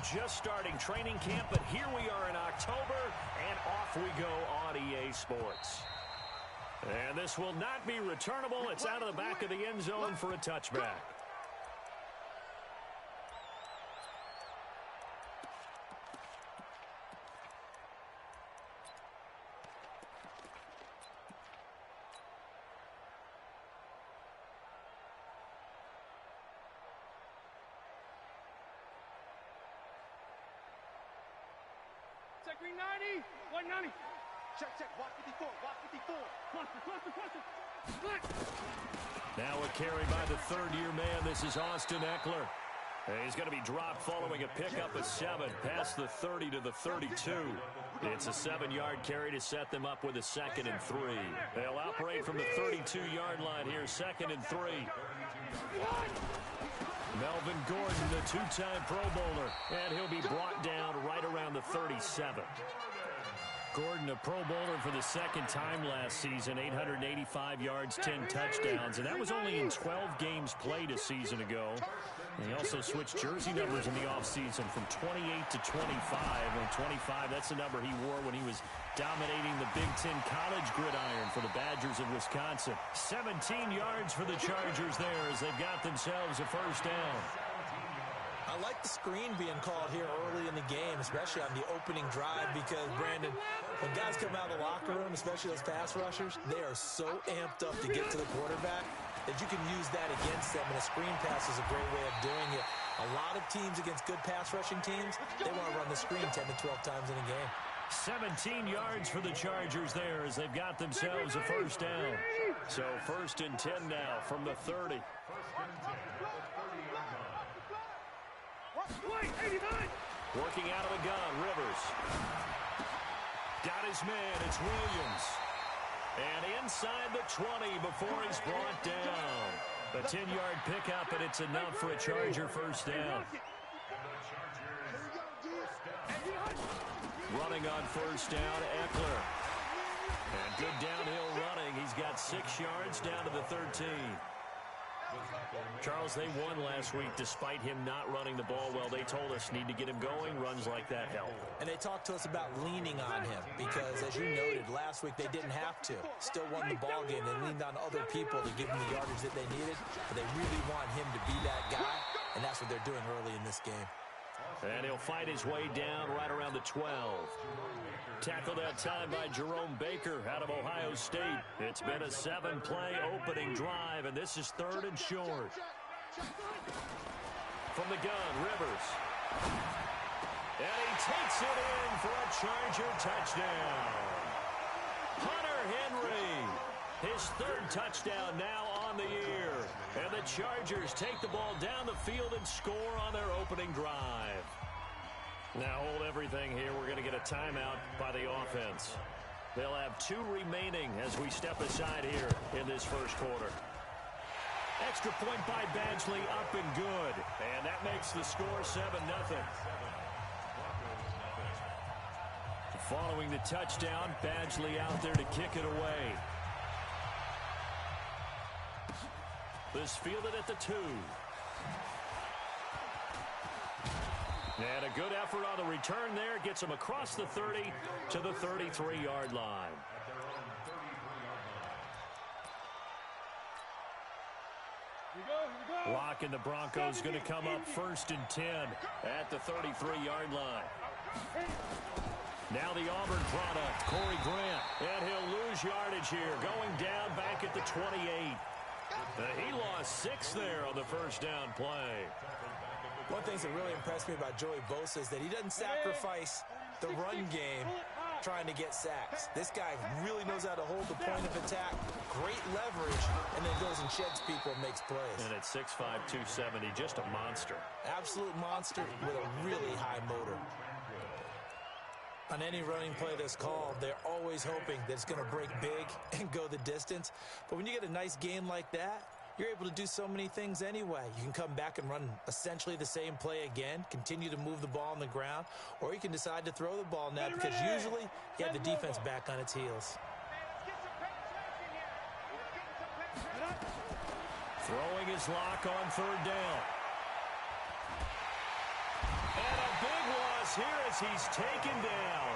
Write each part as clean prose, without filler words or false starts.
just starting training camp, but here we are in October, and off we go on EA Sports. And this will not be returnable. It's out of the back of the end zone for a touchback. Check 390, 190. Check, block 54, block 54. Cluster. Now a carry by the third-year man. This is Austin Eckler. He's going to be dropped following a pickup of 7, past the 30 to the 32. It's a 7-yard carry to set them up with a 2nd and 3. They'll operate from the 32-yard line here, 2nd and 3. Melvin Gordon, the 2-time Pro Bowler, and he'll be brought down right around the 37. Gordon, a Pro Bowler for the 2nd time last season, 885 yards, 10 touchdowns, and that was only in 12 games played a season ago. And he also switched jersey numbers in the offseason from 28 to 25. And 25, that's the number he wore when he was dominating the Big Ten college gridiron for the Badgers of Wisconsin. 17 yards for the Chargers there as they've got themselves a first down. I like the screen being called here early in the game, especially on the opening drive, because, Brandon, when guys come out of the locker room, especially those pass rushers, they are so amped up to get to the quarterback that you can use that against them, and a screen pass is a great way of doing it. A lot of teams against good pass rushing teams, they want to run the screen 10 to 12 times in a game. 17 yards for the Chargers there as they've got themselves a first down. So 1st and 10 now from the 30. Working out of the gun, Rivers. Got his man, it's Williams. And inside the 20 before he's brought down. A 10-yard pickup, and it's enough for a Charger first down. Running on first down, Eckler. And good downhill running. He's got 6 yards down to the 13. Charles, they won last week despite him not running the ball well. They told us need to get him going. Runs like that help. And they talked to us about leaning on him because, as you noted, last week they didn't have to. Still won the ball game. They leaned on other people to give them the yardage that they needed. But they really want him to be that guy, and that's what they're doing early in this game. And he'll fight his way down right around the 12. Tackled that time by Jerome Baker out of Ohio State. It's been a 7-play opening drive, and this is 3rd and short. From the gun, Rivers. And he takes it in for a Charger touchdown. Hunter Henry, his 3rd touchdown now on the year. And the Chargers take the ball down the field and score on their opening drive. Now hold everything here. We're going to get a timeout by the offense. They'll have 2 remaining as we step aside here in this first quarter. Extra point by Badgley, up and good. And that makes the score 7-0. Following the touchdown, Badgley out there to kick it away. This fielded at the 2. And a good effort on the return there. Gets him across the 30 to the 33-yard line. Lock and the Broncos going to come up 1st and 10 at the 33-yard line. Now the Auburn product, Corey Grant. And he'll lose yardage here. Going down back at the 28. He lost 6 there on the first down play. One thing that really impressed me about Joey Bosa is that he doesn't sacrifice the run game trying to get sacks. This guy really knows how to hold the point of attack, great leverage, and then goes and sheds people and makes plays. And at 6'5", 270, just a monster. Absolute monster with a really high motor. On any running play that's called, they're always hoping that it's going to break big and go the distance. But when you get a nice game like that, you're able to do so many things anyway. You can come back and run essentially the same play again, continue to move the ball on the ground, or you can decide to throw the ball now because usually you have the defense back on its heels. Throwing his lock on 3rd down. And a big loss here as he's taken down.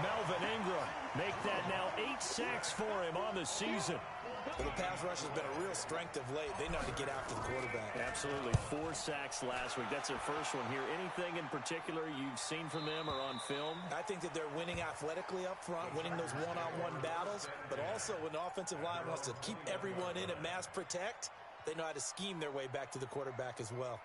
Melvin Ingram make that now 8 sacks for him on the season. Well, the pass rush has been a real strength of late. They know how to get after the quarterback. Absolutely. 4 sacks last week. That's their first one here. Anything in particular you've seen from them or on film? I think that they're winning athletically up front, winning those one-on-one battles, but also when the offensive line wants to keep everyone in and mass protect, they know how to scheme their way back to the quarterback as well.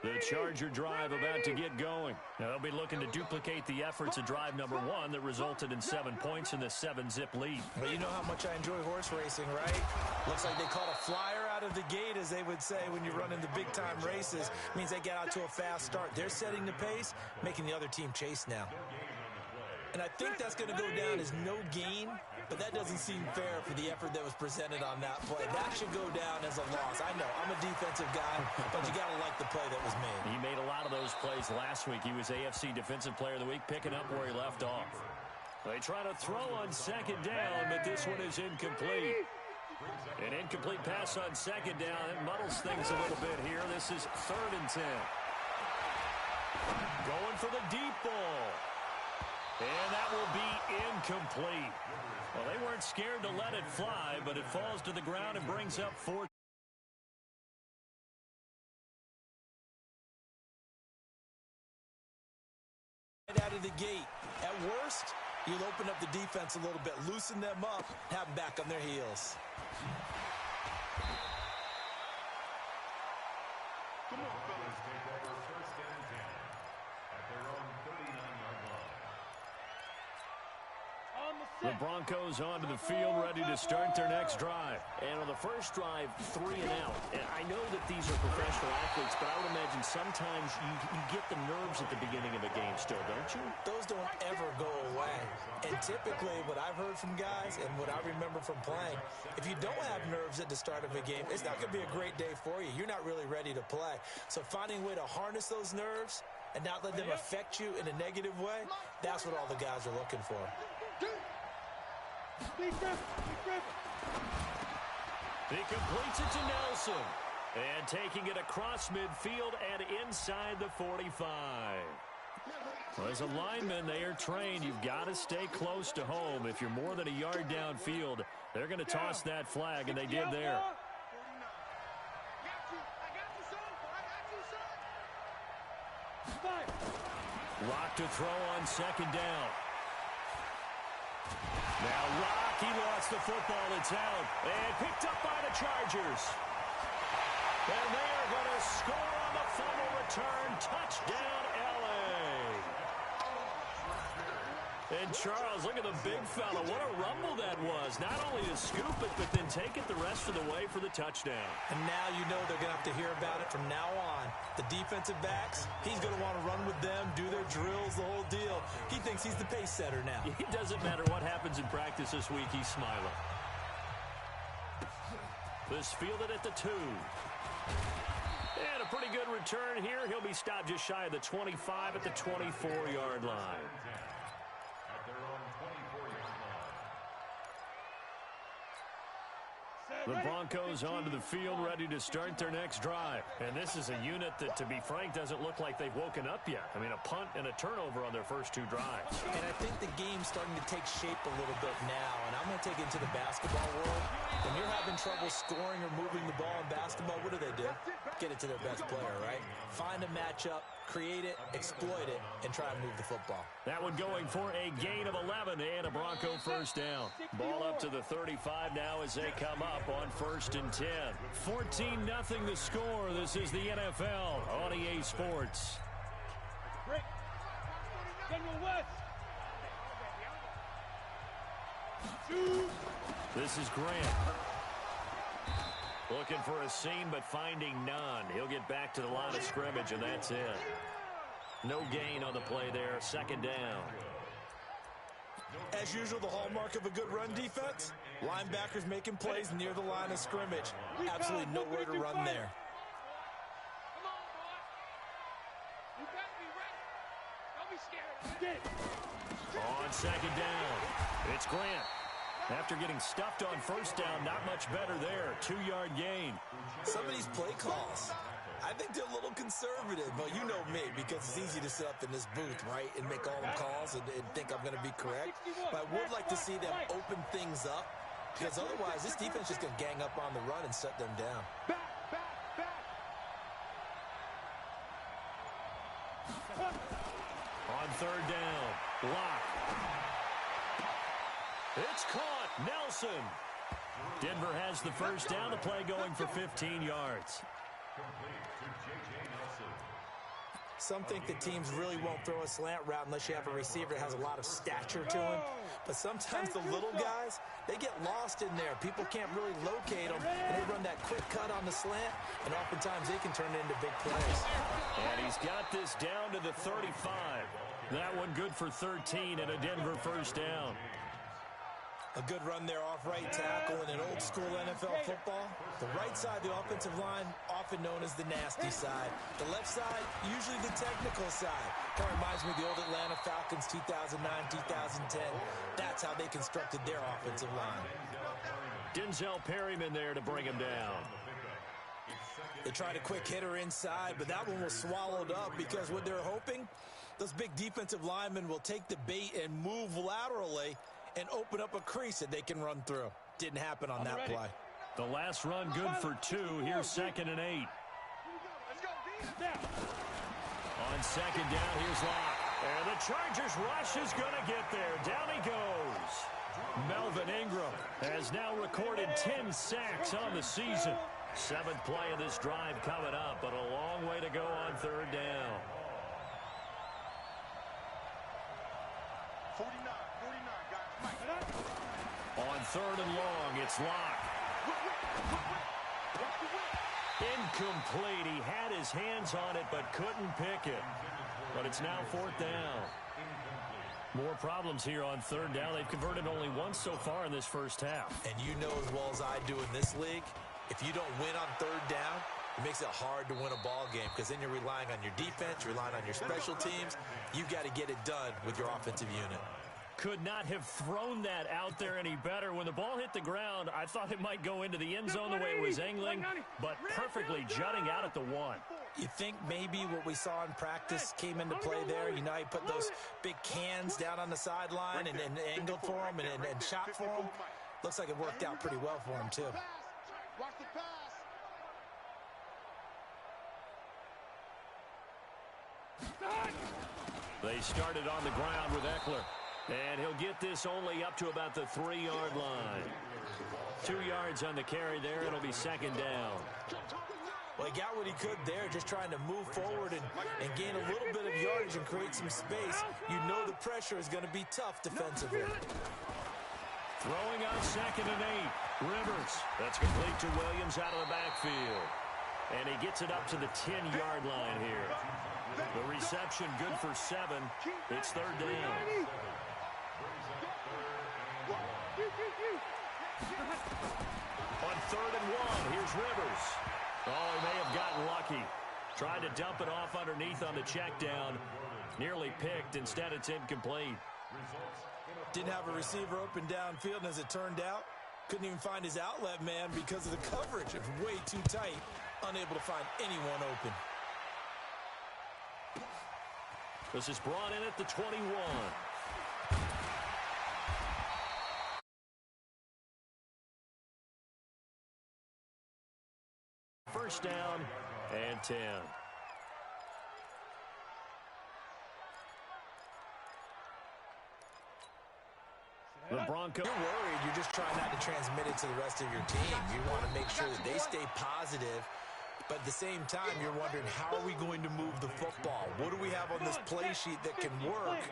The Charger drive about to get going. Now, they'll be looking to duplicate the efforts of drive number 1 that resulted in 7 points in the 7-zip lead. Well, you know how much I enjoy horse racing, right? Looks like they caught a flyer out of the gate, as they would say when you're running the big-time races. Means they get out to a fast start. They're setting the pace, making the other team chase now. And I think that's going to go down as no gain, but that doesn't seem fair for the effort that was presented on that play. That should go down as a loss. I know, I'm a defensive guy, but you got to like the play that was made. He made a lot of those plays last week. He was AFC Defensive Player of the Week, picking up where he left off. They try to throw on second down, but this one is incomplete. An incomplete pass on second down. It muddles things a little bit here. This is 3rd and 10. Going for the deep ball. And that will be incomplete. Well, they weren't scared to let it fly, but it falls to the ground and brings up 4th. Right out of the gate. At worst, you'll open up the defense a little bit, loosen them up, have them back on their heels. Come on, fellas, take over 1st and 10 at their own 39-yard line. The Broncos onto the field, ready to start their next drive. And on the first drive, 3 and out. And I know that these are professional athletes, but I would imagine sometimes you get the nerves at the beginning of a game still, don't you? Those don't ever go away. And typically, what I've heard from guys and what I remember from playing, if you don't have nerves at the start of a game, it's not going to be a great day for you. You're not really ready to play. So finding a way to harness those nerves and not let them affect you in a negative way, that's what all the guys are looking for. He completes it to Nelson. And taking it across midfield and inside the 45. Well, as a lineman, they are trained. You've got to stay close to home. If you're more than a yard downfield, they're going to toss that flag, and they did there. Rock to throw on second down. Now Rock, he lost the football. It's out. And picked up by the Chargers. And they are going to score on the fumble return. Touchdown, L.A. And Charles, look at the big fella. What a rumble that was. Not only to scoop it, but then take it the rest of the way for the touchdown. And now you know they're going to have to hear about it from now on. The defensive backs, he's going to want to run with them, do their drills, the whole deal. He thinks he's the pace setter now. It doesn't matter what happens in practice this week. He's smiling. This fielded at the 2. And a pretty good return here. He'll be stopped just shy of the 25 at the 24-yard line. At their own 24-yard line. The Broncos onto the field, ready to start their next drive. And this is a unit that, to be frank, doesn't look like they've woken up yet. I mean, a punt and a turnover on their first 2 drives. And I think the game's starting to take shape a little bit now. And I'm going to take it to the basketball world. When you're having trouble scoring or moving the ball in basketball, what do? Get it to their best player, right? Find a matchup, create it, exploit it, and try and move the football. That one going for a gain of 11 and a Bronco first down. Ball up to the 35 now as they come up on 1st and 10. 14-0 the score. This is the NFL on EA Sports. This is Grant. Looking for a seam, but finding none. He'll get back to the line of scrimmage, and that's it. No gain on the play there. 2nd down. As usual, the hallmark of a good run defense, linebackers making plays near the line of scrimmage. Absolutely nowhere to run there. On 2nd down, it's Grant. After getting stuffed on first down, not much better there. 2-yard gain. Some of these play calls, I think they're a little conservative, but you know me, because it's easy to sit up in this booth, right, and make all the calls and think I'm going to be correct. But I would like to see them open things up, because otherwise this defense is just going to gang up on the run and shut them down. On third down, block. It's caught. Nelson. Denver has the first down. The play going for 15 yards. Some think the teams really won't throw a slant route unless you have a receiver that has a lot of stature to him. But sometimes the little guys, they get lost in there. People can't really locate them, and they run that quick cut on the slant, and oftentimes they can turn it into big plays. And he's got this down to the 35. That one good for 13 and a Denver first down. A good run there off right tackle in an old-school NFL football. The right side of the offensive line, often known as the nasty side. The left side, usually the technical side. Kind of reminds me of the old Atlanta Falcons 2009, 2010. That's how they constructed their offensive line. Denzel Perryman there to bring him down. They tried a quick hitter inside, but that one was swallowed up because what they're hoping, those big defensive linemen will take the bait and move laterally and open up a crease that they can run through. Didn't happen on that play. The last run good for 2. Here's 2nd and 8. On second down, here's Locke. And the Chargers rush is going to get there. Down he goes. Melvin Ingram has now recorded 10 sacks on the season. 7th play of this drive coming up, but a long way to go on third down. 49, guys. On third and long, it's Locke. Incomplete. He had his hands on it, but couldn't pick it. But it's now 4th down. More problems here on third down. They've converted only once so far in this first half. And you know as well as I do in this league, if you don't win on third down, it makes it hard to win a ball game because then you're relying on your defense, you're relying on your special teams. You got to get it done with your offensive unit. Could not have thrown that out there any better. When the ball hit the ground, I thought it might go into the end zone the way it was angling, but perfectly jutting out at the 1. You think maybe what we saw in practice came into play there? You know, he put those big cans down on the sideline and angled for him and shot for him. Looks like it worked out pretty well for him, too. Watch the pass. They started on the ground with Eckler. And he'll get this only up to about the 3-yard line. 2 yards on the carry there. It'll be 2nd down. Well, he got what he could there, just trying to move forward and gain a little bit of yardage and create some space. You know the pressure is going to be tough defensively. Throwing on 2nd and 8. Rivers. That's complete to Williams out of the backfield. And he gets it up to the 10-yard line here. The reception good for 7. It's 3rd down. On 3rd and 1, here's Rivers. Oh, he may have gotten lucky. Tried to dump it off underneath on the check down. Nearly picked. Instead, it's incomplete. Didn't have a receiver open downfield, and as it turned out, couldn't even find his outlet man because of the coverage. It was way too tight. Unable to find anyone open. This is brought in at the 21. First down and 10. The Broncos. You're worried. You're just trying not to transmit it to the rest of your team. You want to make sure that they stay positive. But at the same time, you're wondering, how are we going to move the football? What do we have on this play sheet that can work?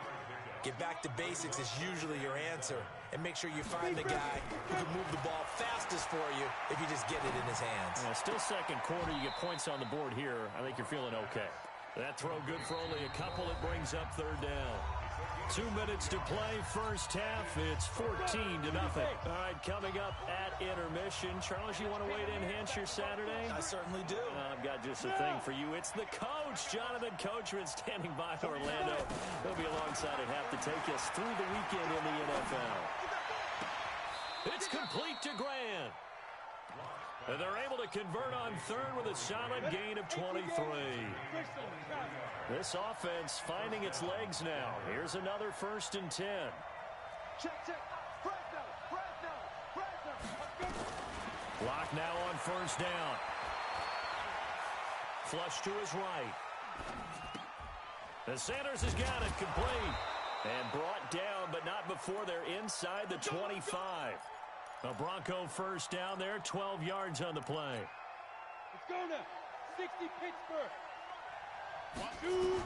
Get back to basics is usually your answer. And make sure you find the guy who can move the ball fastest for you if you just get it in his hands. Yeah, still second quarter. You get points on the board here. I think you're feeling okay. That throw good for only a couple. It brings up 3rd down. 2 minutes to play, first half. It's 14-0. All right, coming up at intermission. Charles, you want to weigh in, enhance your Saturday? I certainly do. I've got just a thing for you. It's the coach, Jonathan Coachman, standing by Orlando. He'll be alongside at half to take us through the weekend in the NFL. It's complete to Grant. And they're able to convert on third with a solid gain of 23. This offense finding its legs now. Here's another 1st and 10. Check. Clock now on 1st down. Flush to his right. The Sanders has got it complete. And brought down, but not before they're inside the 25. A Bronco 1st down there, 12 yards on the play. Let's go now. 60 Pittsburgh. Shoot.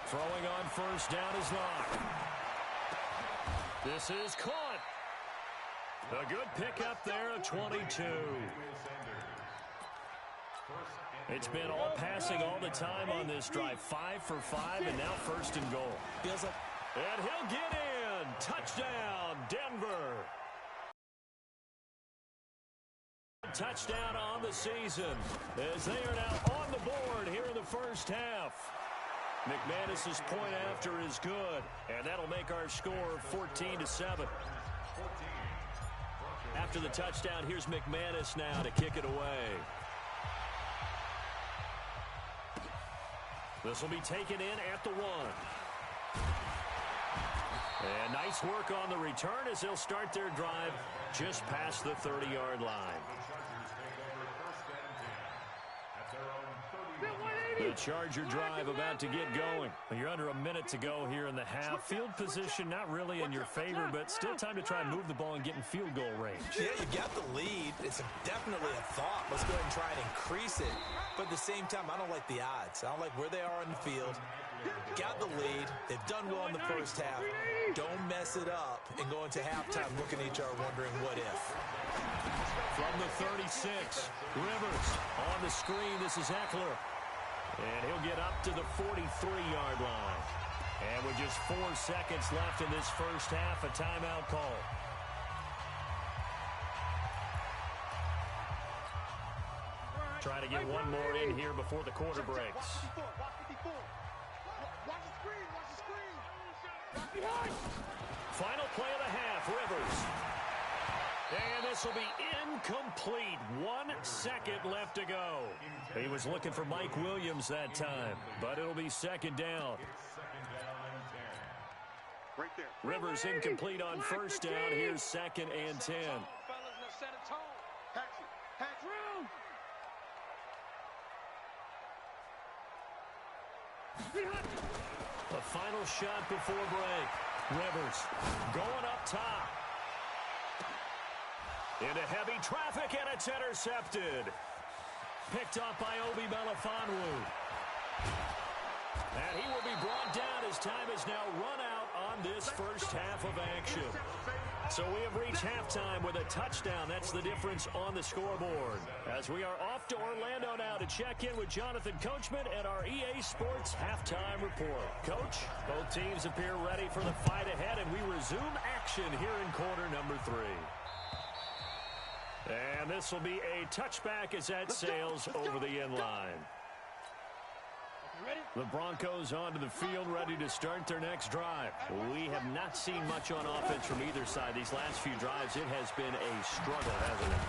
Throwing on 1st down is Locke. This is caught. A good pickup there, a 22. It's been all passing all the time on this drive. 5 for 5, and now 1st and goal. And he'll get in. Touchdown, Denver. Touchdown on the season as they are now on the board here in the 1st half. McManus's point after is good, and that'll make our score 14-7. After the touchdown, here's McManus now to kick it away. This will be taken in at the 1. And nice work on the return as they'll start their drive just past the 30-yard line. The Charger drive about to get going. You're under a minute to go here in the half. Field position not really in your favor, but still time to try and move the ball and get in field goal range. Yeah, you got the lead. It's definitely a thought. Let's go ahead and try and increase it. But at the same time, I don't like the odds. I don't like where they are in the field. Got the lead. They've done well in the 1st half. Don't mess it up and go into halftime looking at each other wondering what if. From the 36, Rivers on the screen. This is Eckler. And he'll get up to the 43-yard line. And with just 4 seconds left in this 1st half, a timeout call. Try to get one more in here before the quarter breaks. Final play of the half, Rivers. And this will be incomplete. 1 second left to go. He was looking for Mike Williams that time, but it'll be 2nd down. Rivers incomplete on 1st down. Here's 2nd and 10. The final shot before break. Rivers going up top. Into heavy traffic, and it's intercepted. Picked up by Obi Melifonwu. And he will be brought down as time is now run out on this 1st half of action. So we have reached halftime with a touchdown. That's the difference on the scoreboard. As we are off to Orlando now to check in with Jonathan Coachman and our EA Sports Halftime Report. Coach, both teams appear ready for the fight ahead, and we resume action here in quarter number 3. And this will be a touchback as that sails over the end line. The Broncos onto the field, ready to start their next drive. We have not seen much on offense from either side these last few drives. It has been a struggle, hasn't it?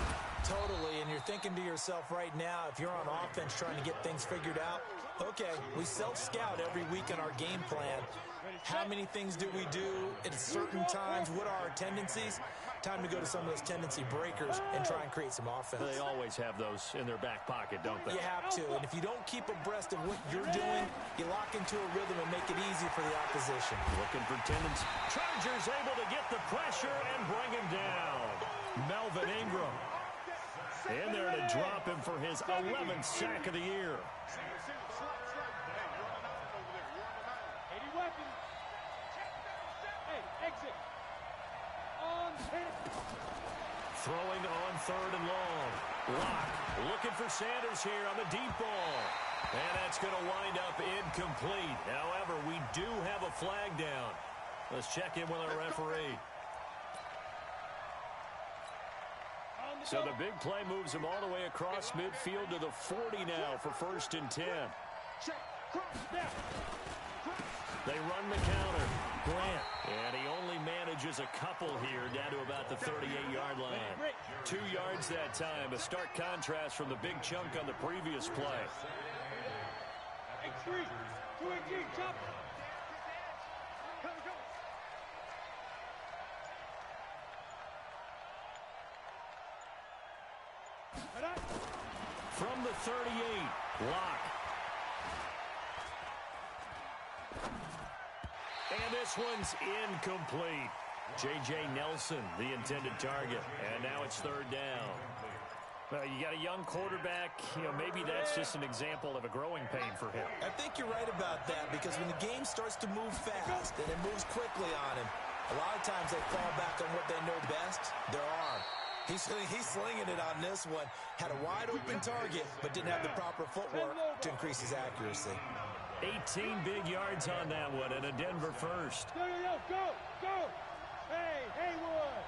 Totally, and you're thinking to yourself right now, if you're on offense trying to get things figured out, okay, we self-scout every week in our game plan. How many things do we do at certain times? What are our tendencies? Time to go to some of those tendency breakers and try and create some offense. They always have those in their back pocket, don't they? You have to, and if you don't keep abreast of what you're doing, you lock into a rhythm and make it easy for the opposition. Looking for tendency. Chargers able to get the pressure and bring him down. Melvin Ingram in there to drop him for his 11th sack of the year. Throwing on 3rd and long. Locke looking for Sanders here on the deep ball. And that's going to wind up incomplete. However, we do have a flag down. Let's check in with our referee. So the big play moves him all the way across midfield to the 40 now for 1st and 10. They run the counter. Grant. And he only managed manages a couple here down to about the 38-yard line. 2 yards that time, a stark contrast from the big chunk on the previous play. X3, 2 chop. From the 38, Locke. And this one's incomplete. J.J. Nelson, the intended target. And now it's 3rd down. Well, you got a young quarterback. Maybe that's just an example of a growing pain for him. I think you're right about that, because when the game starts to move fast and it moves quickly on him, a lot of times they fall back on what they know best, their arm. He's slinging it on this one. Had a wide-open target, but didn't have the proper footwork to increase his accuracy. 18 big yards on that one, and a Denver first. Go! Hey, Haywood!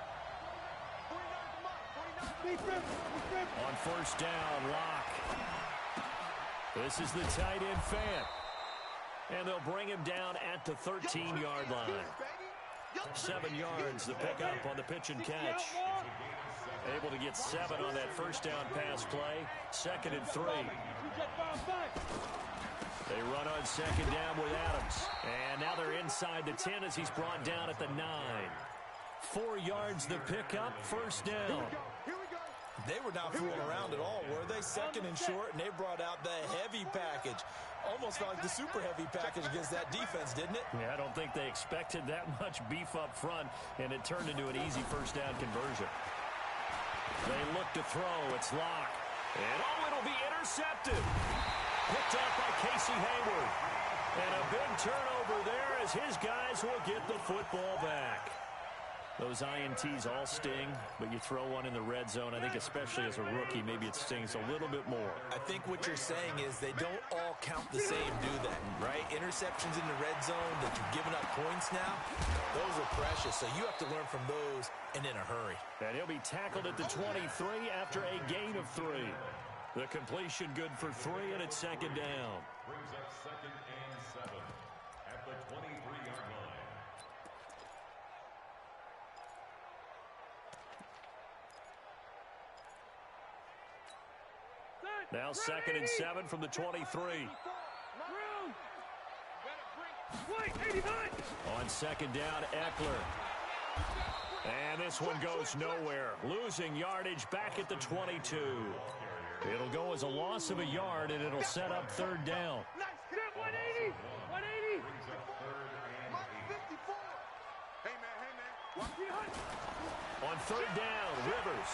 On 1st down, Locke. This is the tight end Fant. And they'll bring him down at the 13-yard line. 7 yards, the pickup on the pitch and catch. Able to get 7 on that 1st down pass play. 2nd and 3. They run on 2nd down with Adams. And now they're inside the 10 as he's brought down at the 9. 4 yards the pickup, 1st down. They were not fooling around at all, were they? 2nd and short, and they brought out the heavy package. Almost felt like the super heavy package against that defense, didn't it? Yeah, I don't think they expected that much beef up front, and it turned into an easy 1st down conversion. They look to throw. It's Locke. And it'll be intercepted. Picked up by Casey Hayward. And a big turnover there as his guys will get the football back. Those INTs all sting, but you throw one in the red zone. I think especially as a rookie, maybe it stings a little bit more. I think what you're saying is they don't all count the same, do they? Right? Interceptions in the red zone that you're giving up points now, those are precious. So you have to learn from those and in a hurry. And he'll be tackled at the 23 after a gain of 3. The completion good for 3, and it's 2nd down. Brings up 2nd and 7 at the 23-yard line. Now 2nd and 7 from the 23. On 2nd down, Eckler. And this one goes nowhere. Losing yardage back at the 22. It'll go as a loss of a yard, and it'll set up 3rd down. 180! On 3rd down, Rivers.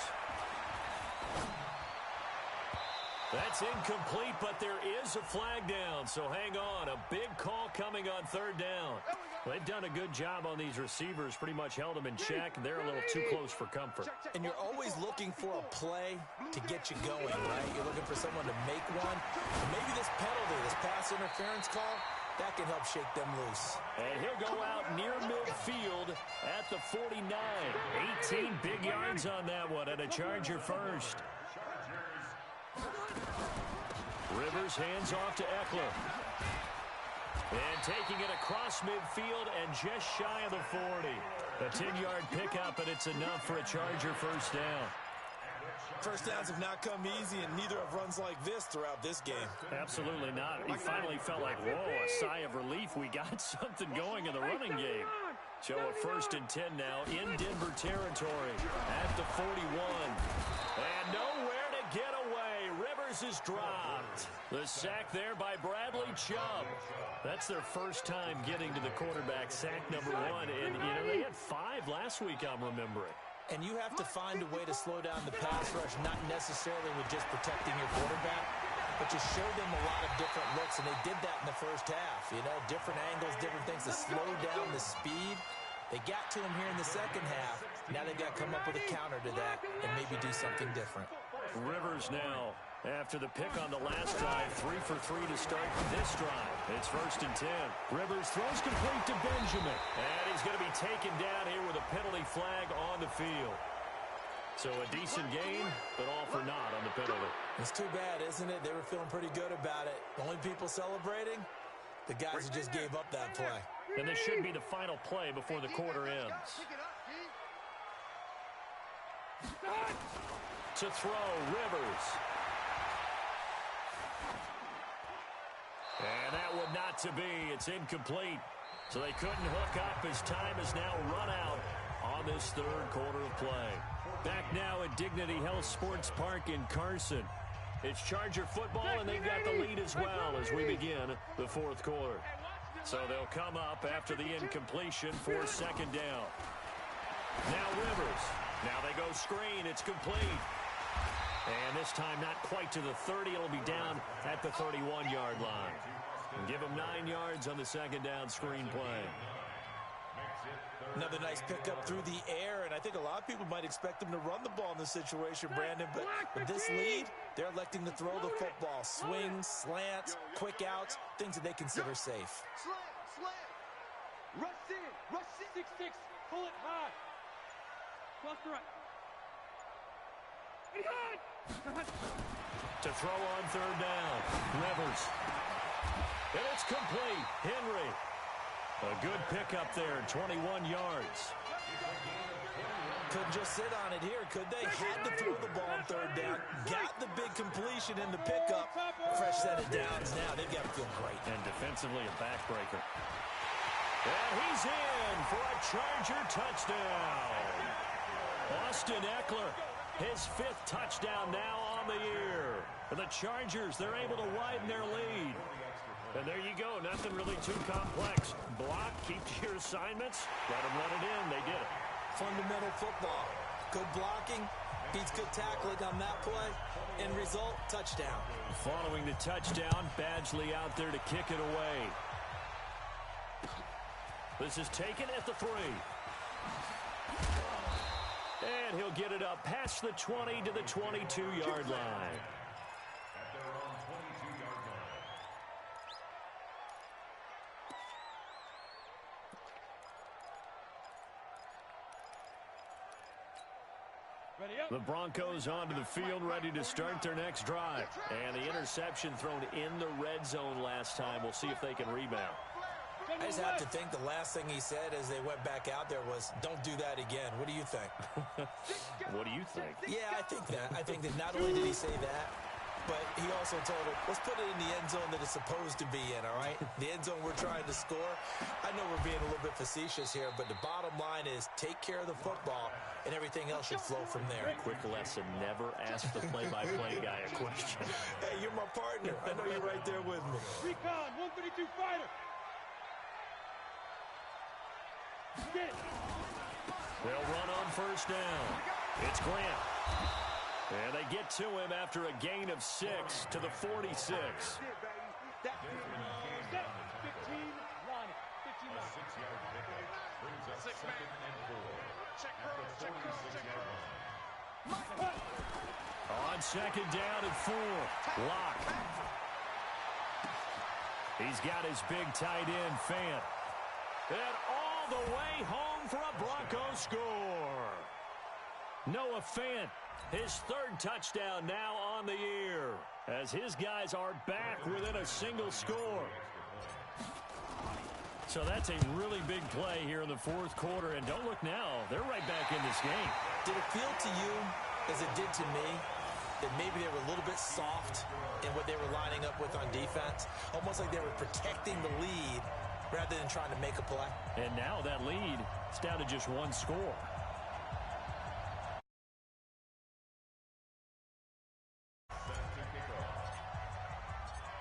That's incomplete, but there is a flag down, so hang on. A big call coming on 3rd down. They've done a good job on these receivers, pretty much held them in check. They're a little too close for comfort. And you're always looking for a play to get you going, right? You're looking for someone to make one. And maybe this penalty, this pass interference call, that can help shake them loose. And he'll go out near midfield at the 49. 18 big yards on that one, and a Charger first. Rivers hands off to Eckler. And taking it across midfield and just shy of the 40. A 10-yard pickup, and it's enough for a Charger 1st down. 1st downs have not come easy, and neither have runs like this throughout this game. Absolutely not. He finally felt like, whoa, a sigh of relief. We got something going in the running game. So a 1st and 10 now in Denver territory at the 41. And nowhere to get away. Rivers is dropped. The sack there by Bradley Chubb. That's their first time getting to the quarterback, sack number 1. And, they had 5 last week, I'm remembering. And you have to find a way to slow down the pass rush, not necessarily with just protecting your quarterback, but you show them a lot of different looks, and they did that in the first half. Different angles, different things to slow down the speed. They got to him here in the second half. Now they've got to come up with a counter to that and maybe do something different. Rivers now, after the pick on the last drive, 3 for 3 to start this drive. It's 1st and 10. Rivers throws complete to Benjamin. And he's going to be taken down here with a penalty flag on the field. So a decent gain, but all for naught on the penalty. It's too bad, isn't it? They were feeling pretty good about it. The only people celebrating, the guys who just gave up that play. And this should be the final play before the quarter ends. To throw, Rivers. And that would not to be. It's incomplete. So they couldn't hook up as time is now run out on this third quarter of play. Back now at Dignity Health Sports Park in Carson. It's Charger football, and they've got the lead as well as we begin the fourth quarter. So they'll come up after the incompletion for second down. Now Rivers. Now they go screen. It's complete. And this time not quite to the 30. It'll be down at the 31-yard line. And give them 9 yards on the second down screen play. Another nice pickup through the air, and I think a lot of people might expect them to run the ball in this situation, Brandon, but with this lead, they're electing to throw the football. Swings, slants, quick outs, things that they consider safe. Slam. Rush in. Rush 6-6. Pull it high. Cross the right. To throw on third down. Rivers. And it's complete. Henry. A good pickup there, 21 yards. Couldn't just sit on it here, could they? Had to throw the ball on third down. Got the big completion in the pickup. Fresh set of downs now. They've got to feel great. And defensively a backbreaker. And he's in for a Charger touchdown. Austin Eckler, his 5th touchdown now on the year. For the Chargers, they're able to widen their lead. And there you go. Nothing really too complex. Block, keep to your assignments. Let them run it in. They did it. Fundamental football. Good blocking. Beats good tackling on that play. End result, touchdown. Following the touchdown, Badgley out there to kick it away. This is taken at the 3. And he'll get it up past the 20 to the 22-yard line. The Broncos onto the field, ready to start their next drive. And the interception thrown in the red zone last time. We'll see if they can rebound. I just have to think the last thing he said as they went back out there was, don't do that again. What do you think? What do you think? Yeah, I think that. I think that not only did he say that, but he also told him, let's put it in the end zone that it's supposed to be in, all right? The end zone we're trying to score. I know we're being a little bit facetious here, but the bottom line is take care of the football, and everything else should flow from there. Quick lesson, never ask the play-by-play guy a question. Hey, you're my partner. I know you're right there with me. Recon, 132 fighter. They'll run on first down. It's Grant. And they get to him after a gain of 6 to the 46. 15 line. 15 line. 6-yard pickup brings up 2nd and 4. Check On second down and 4. Lock. He's got his big tight end, Fant. And all the way home for a Broncos score. Noah Fant, his 3rd touchdown now on the year, as his guys are back within a single score. So that's a really big play here in the 4th quarter, and don't look now, they're right back in this game. Did it feel to you, as it did to me, that maybe they were a little bit soft in what they were lining up with on defense? Almost like they were protecting the lead rather than trying to make a play. And now that lead is down to just 1 score.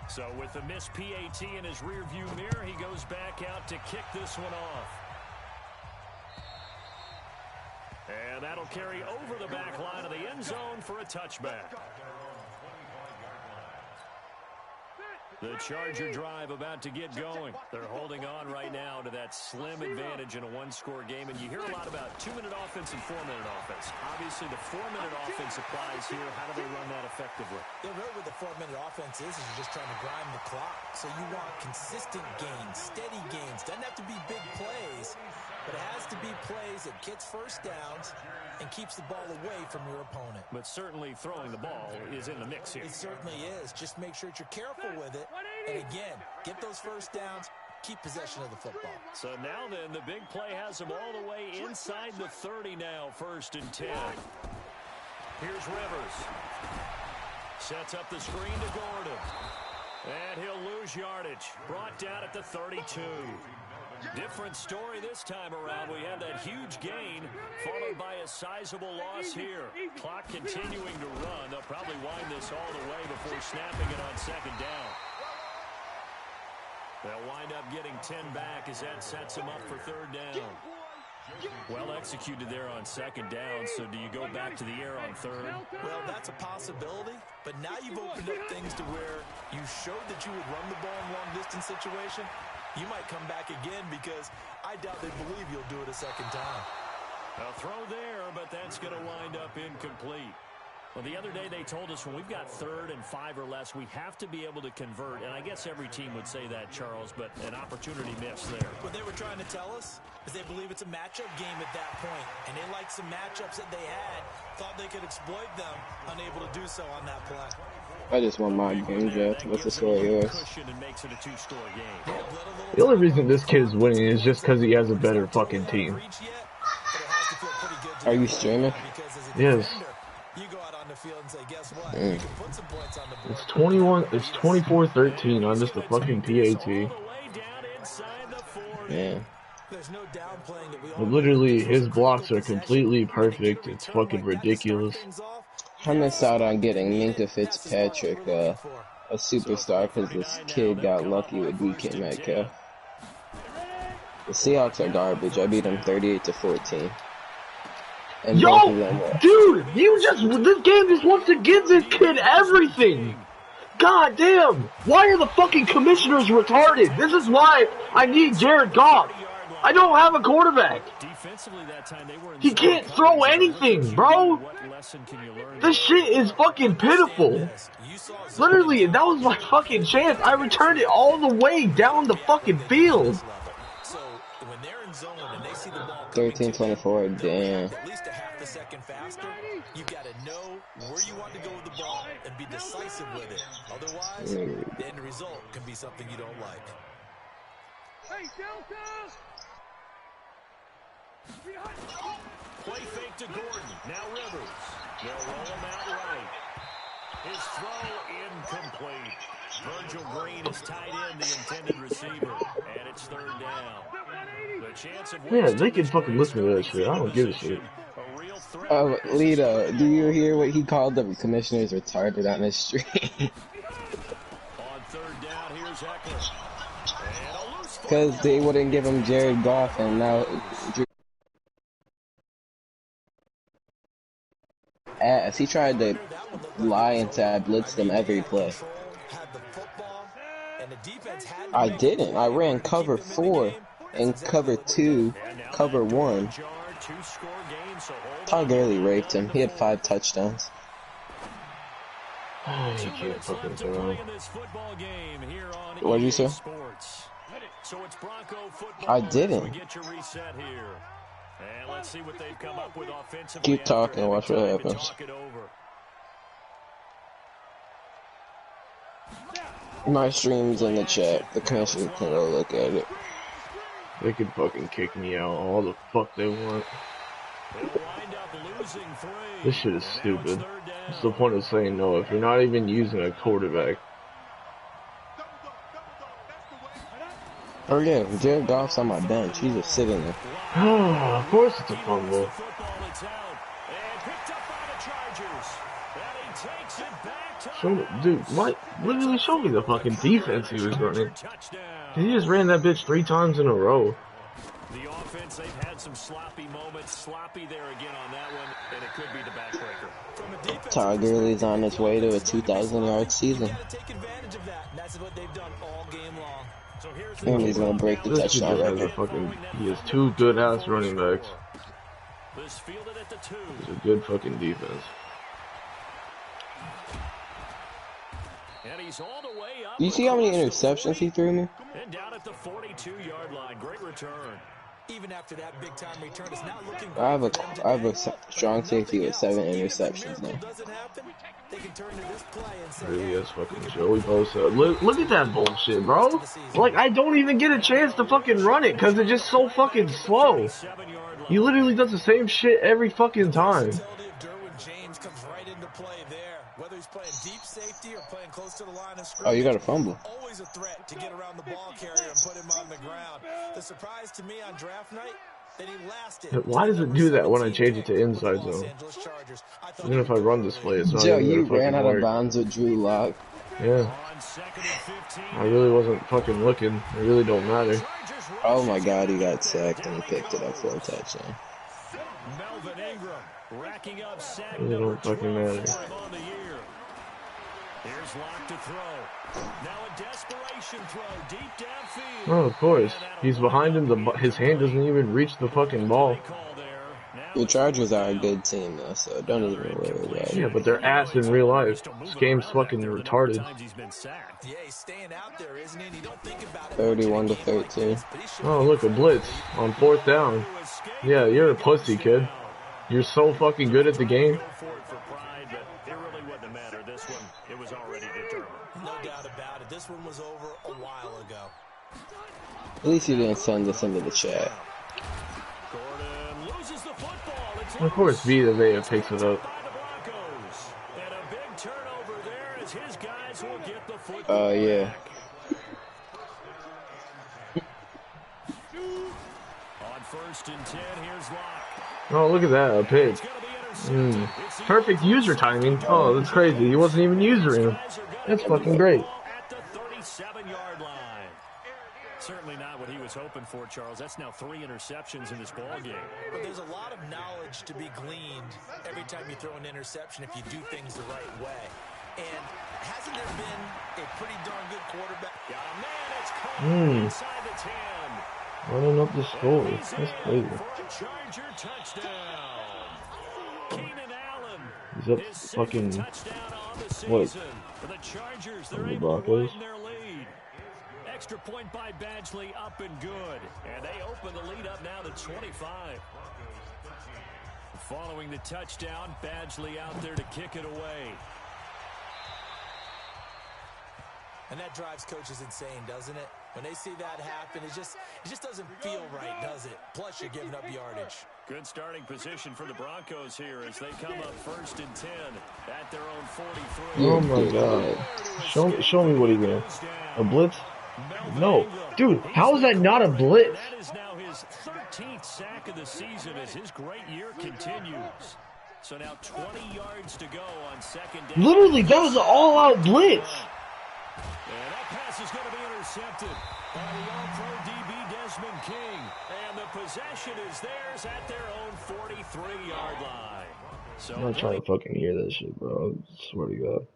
So with the missed PAT in his rearview mirror, he goes back out to kick this one off. And that'll carry over the back line of the end zone for a touchback. The Charger drive about to get going. They're holding on right now to that slim advantage in a 1-score game. And you hear a lot about 2-minute offense and 4-minute offense. Obviously, the 4-minute offense applies here. How do they run that effectively? Yeah, really what the 4-minute offense is you're just trying to grind the clock. So you want consistent gains, steady gains. Doesn't have to be big plays, but it has to be plays that gets first downs and keeps the ball away from your opponent. But certainly throwing the ball is in the mix here. It certainly is. Just make sure that you're careful with it. And again, get those first downs, keep possession of the football. So now then, the big play has them all the way inside the 30 now, 1st and 10. Here's Rivers. Sets up the screen to Gordon. And he'll lose yardage. Brought down at the 32. Different story this time around. We have that huge gain followed by a sizable loss here. Clock continuing to run. They'll probably wind this all the way before snapping it on 2nd down. They'll wind up getting 10 back as that sets them up for 3rd down. Well executed there on 2nd down, so do you go back to the air on 3rd? Well, that's a possibility, but now you've opened up things to where you showed that you would run the ball in long-distance situation. You might come back again because I doubt they believe you'll do it a 2nd time. A throw there, but that's going to wind up incomplete. Well, the other day they told us when we've got 3rd and 5 or less, we have to be able to convert. And I guess every team would say that, Charles, but an opportunity missed there. What they were trying to tell us is they believe it's a matchup game at that point, and they liked some matchups that they had, thought they could exploit them, unable to do so on that play. I just won my game, Jeff. What's the score of yours? The only reason this kid is winning is just because he has a better fucking team. Are you streaming? Yes. It's 21. It's 24-13 on just the fucking PAT. Yeah. But literally, his blocks are completely perfect. It's fucking ridiculous. I missed out on getting Minka Fitzpatrick, a superstar, because this kid got lucky with DK Metcalf. The Seahawks are garbage. I beat them 38-14. And Yo, dude, this game just wants to give this kid everything. God damn, why are the fucking commissioners retarded? This is why I need Jared Goff. I don't have a quarterback. He can't throw anything, bro. This shit is fucking pitiful. Literally, that was my fucking chance. I returned it all the way down the fucking field. 13-24, damn. At least a half a second faster. You gotta know where you want to go with the ball and be decisive with it. Otherwise, the end result can be something you don't like. Hey, Delta! Play fake to Gordon. Now Rivers. They'll roll him out right. His throw incomplete. Virgil Green is tied in, the intended receiver. And it's 3rd down. The chance of Yeah, they can fucking listen to that shit. I don't give a shit. Lita, do you hear what he called the commissioners retarded on his stream? On 3rd down, here's Eckler. Because they wouldn't give him Jared Goff, and now ass. He tried to lie and say I blitzed them every play. I didn't. I ran cover 4 and cover 2, cover 1. Todd Gurley raped him. He had 5 touchdowns. You can't fucking throw. What'd you say? I didn't. Keep talking, watch what happens. My stream's in the chat. The commission can go look at it. They can fucking kick me out all the fuck they want. This shit is stupid. What's the point of saying no if you're not even using a quarterback? Oh yeah, Jared Goff's on my bench. He's just sitting there. Of course it's a fumble. Dude, what? Literally show me the fucking defense he was running. He just ran that bitch 3 times in a row. The offense, they've had some sloppy moments. Sloppy there again on that one, and it could be the backbreaker. Todd Gurley's on his way to a 2,000-yard season. And he's gonna break the touchdown record. He has 2 good-ass running backs. He's a good fucking defense. You see how many interceptions he threw me? And down at the 42-yard line. Great return. even after that big-time return, it's not looking I have great a for them I have a today. strong safety with 7 Even if a interceptions miracle now. doesn't happen, they can turn to this play and say, Maybe hey, that's we fucking can Joey Bosa. Look at that bullshit, the rest of bro. the season. Like, I don't even get a chance to fucking run it because it's just so fucking slow. He literally does the same shit every fucking time. Versatility of Derwin James comes right into play there. Whether he's playing deep safety or playing close to the line of Oh, you scrimmage, got a fumble. always a threat to get around the ball carrier and put him on the ground. The surprise to me on draft night, that he lasted. Why does it do that when I change it to inside zone? Even if I run this play, it's not Joe, even you gonna ran fucking out of work. bounds with Drew Lock. Yeah. I really wasn't fucking looking. It really don't matter. Oh my god, he got sacked and he picked it up for a touchdown. Melvin Ingram racking up sack It really number don't fucking 12 matter. for him on the year. Here's Locke to throw. Now a desperation throw deep downfield. Oh, of course. He's behind him. His hand doesn't even reach the fucking ball. The Chargers are a good team though, so don't even worry about it. Yeah, but they're ass in real life. This game's fucking retarded. Yeah, he's staying out there, isn't he? And you don't think about it 31 to 13. Oh, look, a blitz on 4th down. Yeah, you're a pussy, kid. You're so fucking good at the game. No doubt about it. This one was over a while ago. At least you didn't send this into the chat. Of course, Vita Vea picks it up. Yeah. On 1st and 10, here's Locke. Oh, look at that, a pick. Perfect user timing. Oh, that's crazy. He wasn't even using him. That's fucking great. At the 37-yard line. Certainly not what he was hoping for, Charles. That's now 3 interceptions in this ball game. But there's a lot of knowledge to be gleaned every time you throw an interception if you do things the right way. And hasn't there been a pretty darn good quarterback? Got a man, it's caught inside the 10. Running up the score. That's crazy. Charger touchdown. Keenan Allen. He's up His fucking, second touchdown on the season. what? For the Chargers, On they're the able to Broncos? widen their lead. Extra point by Badgley, up and good. And they open the lead up now to 25. Following the touchdown, Badgley out there to kick it away. And that drives coaches insane, doesn't it? When they see that happen, it just doesn't feel right, does it? Plus, you're giving up yardage. Good starting position for the Broncos here as they come up 1st and 10 at their own 43. Oh my god. Show me what he did. A blitz? No. Dude, how is that not a blitz? That is now his 13th sack of the season as his great year continues. So now 20 yards to go on 2nd down. Literally, that was an all-out blitz. And that pass is going to be intercepted by the all-pro DB Desmond King. And the possession is theirs at their own 43-yard line. So I'm not trying to fucking hear that shit, bro. I swear to God.